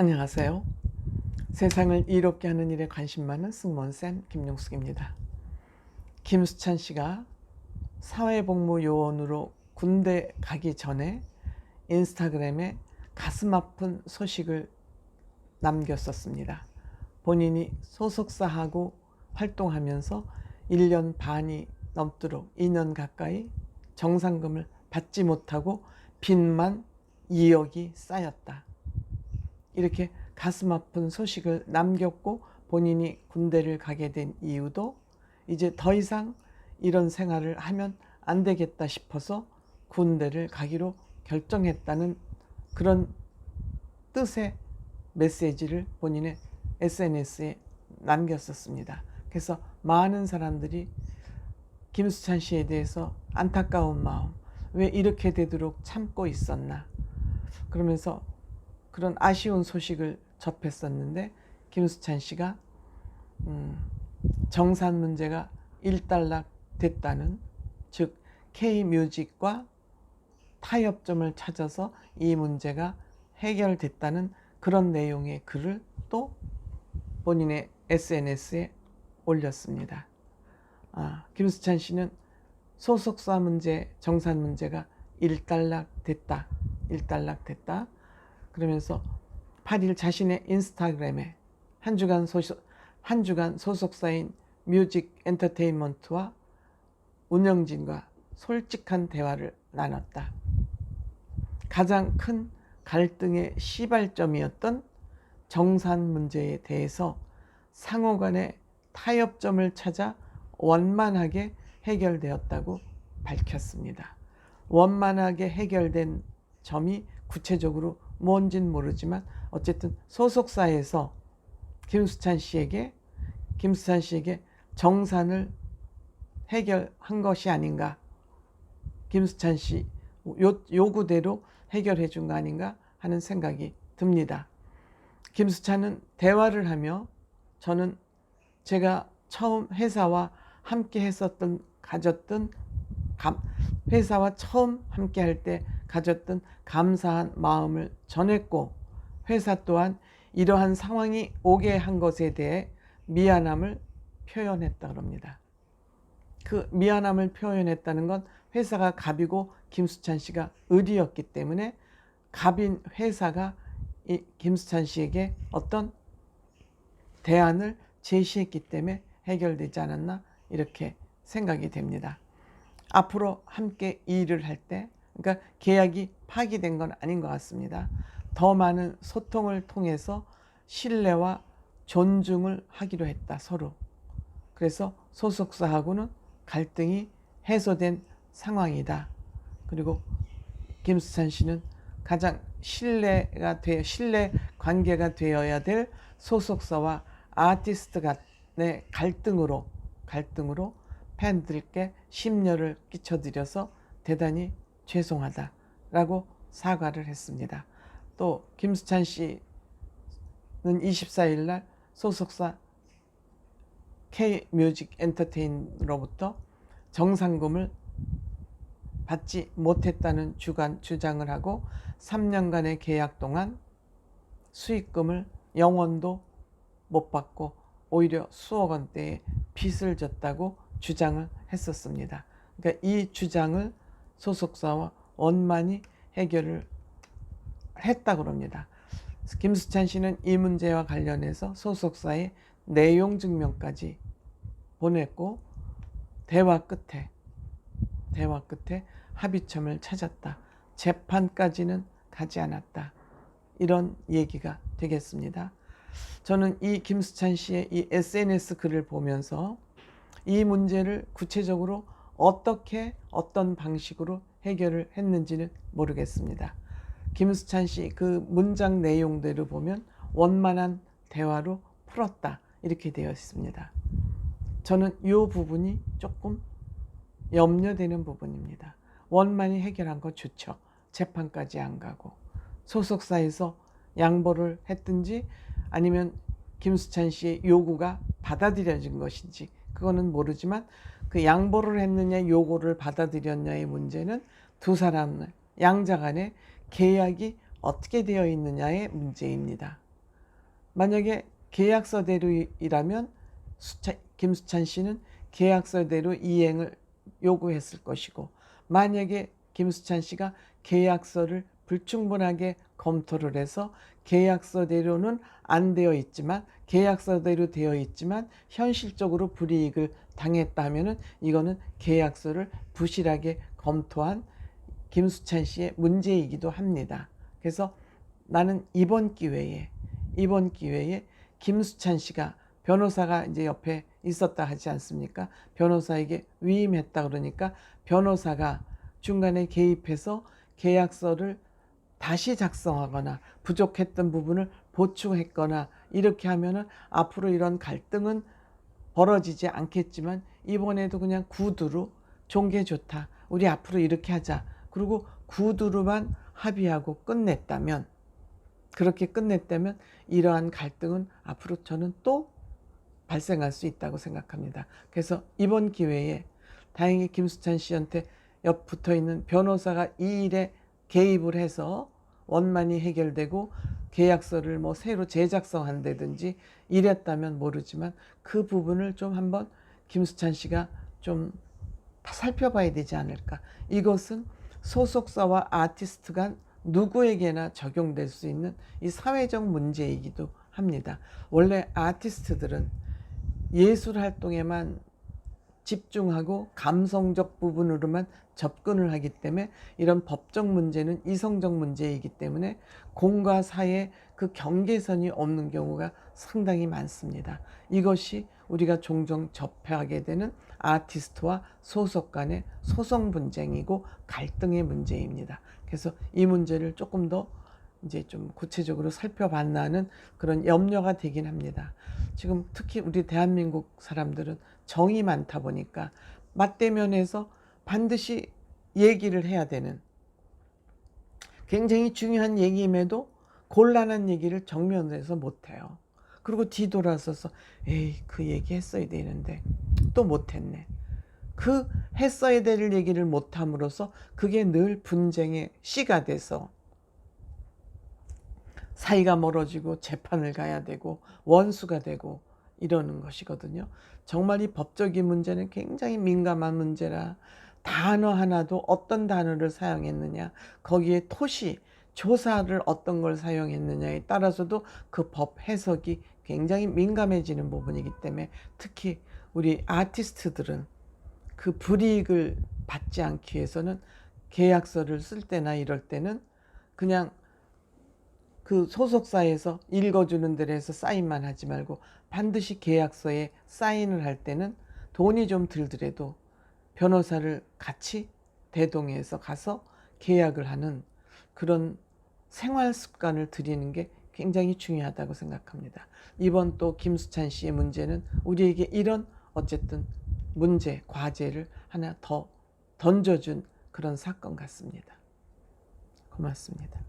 안녕하세요. 세상을 이롭게 하는 일에 관심 많은 승무원쌤 김용숙입니다. 김수찬 씨가 사회복무요원으로 군대 가기 전에 인스타그램에 가슴 아픈 소식을 남겼었습니다. 본인이 소속사하고 활동하면서 1년 반이 넘도록 2년 가까이 정상금을 받지 못하고 빚만 2억이 쌓였다. 이렇게 가슴 아픈 소식을 남겼고, 본인이 군대를 가게 된 이유도 이제 더 이상 이런 생활을 하면 안 되겠다 싶어서 군대를 가기로 결정했다는 그런 뜻의 메시지를 본인의 SNS에 남겼었습니다. 그래서 많은 사람들이 김수찬 씨에 대해서 안타까운 마음, 왜 이렇게 되도록 참고 있었나, 그러면서 그런 아쉬운 소식을 접했었는데, 김수찬 씨가 정산 문제가 일단락 됐다는, 즉 K뮤직과 타협점을 찾아서 이 문제가 해결됐다는 그런 내용의 글을 또 본인의 SNS에 올렸습니다. 김수찬 씨는 소속사 문제, 정산 문제가 일단락됐다. 그러면서 8일 자신의 인스타그램에 한 주간 소속사인 뮤직 엔터테인먼트와 운영진과 솔직한 대화를 나눴다. 가장 큰 갈등의 시발점이었던 정산 문제에 대해서 상호 간의 타협점을 찾아 원만하게 해결되었다고 밝혔습니다. 원만하게 해결된 점이 구체적으로 뭔진 모르지만 어쨌든 소속사에서 김수찬 씨에게 정산을 해결한 것이 아닌가, 김수찬 씨 요구대로 해결해 준 거 아닌가 하는 생각이 듭니다. 김수찬은 대화를 하며, 저는 제가 처음 회사와 함께 할 때 가졌던 감사한 마음을 전했고, 회사 또한 이러한 상황이 오게 한 것에 대해 미안함을 표현했다고 합니다. 그 미안함을 표현했다는 건 회사가 갑이고 김수찬 씨가 을이었기 때문에 갑인 회사가 이 김수찬 씨에게 어떤 대안을 제시했기 때문에 해결되지 않았나, 이렇게 생각이 됩니다. 앞으로 함께 일을 할 때, 그러니까 계약이 파기된 건 아닌 것 같습니다. 더 많은 소통을 통해서 신뢰와 존중을 하기로 했다, 서로. 그래서 소속사하고는 갈등이 해소된 상황이다. 그리고 김수찬 씨는 가장 신뢰 관계가 되어야 될 소속사와 아티스트 간의 갈등으로 팬들께 심려를 끼쳐드려서 대단히 죄송하다라고 사과를 했습니다. 또 김수찬 씨는 24일 날 소속사 K뮤직 엔터테인로부터 정산금을 받지 못했다는 주장을 하고, 3년간의 계약 동안 수익금을 0원도 못 받고 오히려 수억 원대의 빚을 졌다고 주장을 했었습니다. 그러니까 이 주장을 소속사와 원만히 해결을 했다고 합니다. 김수찬 씨는 이 문제와 관련해서 소속사에 내용 증명까지 보냈고, 대화 끝에 합의점을 찾았다. 재판까지는 가지 않았다. 이런 얘기가 되겠습니다. 저는 이 김수찬 씨의 이 SNS 글을 보면서 이 문제를 구체적으로 어떤 방식으로 해결을 했는지는 모르겠습니다. 김수찬 씨 그 문장 내용대로 보면 원만한 대화로 풀었다, 이렇게 되어 있습니다. 저는 이 부분이 조금 염려되는 부분입니다. 원만히 해결한 거 좋죠. 재판까지 안 가고 소속사에서 양보를 했든지 아니면 김수찬 씨의 요구가 받아들여진 것인지 그거는 모르지만, 그 양보를 했느냐 요구를 받아들였냐의 문제는 두 사람 양자 간의 계약이 어떻게 되어 있느냐의 문제입니다. 만약에 계약서대로이라면 김수찬 씨는 계약서대로 이행을 요구했을 것이고, 만약에 김수찬 씨가 계약서를 불충분하게 검토를 해서 계약서대로는 안 되어 있지만, 계약서대로 되어 있지만 현실적으로 불이익을 당했다면은 이거는 계약서를 부실하게 검토한 김수찬 씨의 문제이기도 합니다. 그래서 나는 이번 기회에 김수찬 씨가, 변호사가 이제 옆에 있었다 하지 않습니까? 변호사에게 위임했다 그러니까 변호사가 중간에 개입해서 계약서를 다시 작성하거나 부족했던 부분을 보충했거나 이렇게 하면은 앞으로 이런 갈등은 벌어지지 않겠지만, 이번에도 그냥 구두로 종계 좋다, 우리 앞으로 이렇게 하자, 그리고 구두로만 합의하고 끝냈다면, 그렇게 끝냈다면 이러한 갈등은 앞으로 저는 또 발생할 수 있다고 생각합니다. 그래서 이번 기회에 다행히 김수찬 씨한테 옆 붙어 있는 변호사가 이 일에 개입을 해서 원만히 해결되고 계약서를 뭐 새로 재작성한다든지 이랬다면 모르지만, 그 부분을 좀 한번 김수찬 씨가 좀 살펴봐야 되지 않을까. 이것은 소속사와 아티스트 간 누구에게나 적용될 수 있는 이 사회적 문제이기도 합니다. 원래 아티스트들은 예술 활동에만 집중하고 감성적 부분으로만 접근을 하기 때문에 이런 법적 문제는 이성적 문제이기 때문에 공과 사의 그 경계선이 없는 경우가 상당히 많습니다. 이것이 우리가 종종 접하게 되는 아티스트와 소속 간의 소송 분쟁이고 갈등의 문제입니다. 그래서 이 문제를 조금 더 이제 좀 구체적으로 살펴봤나는 그런 염려가 되긴 합니다. 지금 특히 우리 대한민국 사람들은 정이 많다 보니까 맞대면에서 반드시 얘기를 해야 되는, 굉장히 중요한 얘기임에도 곤란한 얘기를 정면에서 못해요. 그리고 뒤돌아서서 에이, 그 얘기 했어야 되는데 또 못했네. 그 했어야 될 얘기를 못함으로써 그게 늘 분쟁의 씨가 돼서 사이가 멀어지고 재판을 가야 되고 원수가 되고 이러는 것이거든요. 정말 이 법적인 문제는 굉장히 민감한 문제라, 단어 하나도 어떤 단어를 사용했느냐, 거기에 토시, 조사를 어떤 걸 사용했느냐에 따라서도 그 법 해석이 굉장히 민감해지는 부분이기 때문에, 특히 우리 아티스트들은 그 불이익을 받지 않기 위해서는 계약서를 쓸 때나 이럴 때는 그냥 그 소속사에서 읽어주는 대로 해서 사인만 하지 말고, 반드시 계약서에 사인을 할 때는 돈이 좀 들더라도 변호사를 같이 대동해서 가서 계약을 하는 그런 생활 습관을 들이는 게 굉장히 중요하다고 생각합니다. 이번 또 김수찬 씨의 문제는 우리에게 이런 어쨌든 문제, 과제를 하나 더 던져준 그런 사건 같습니다. 고맙습니다.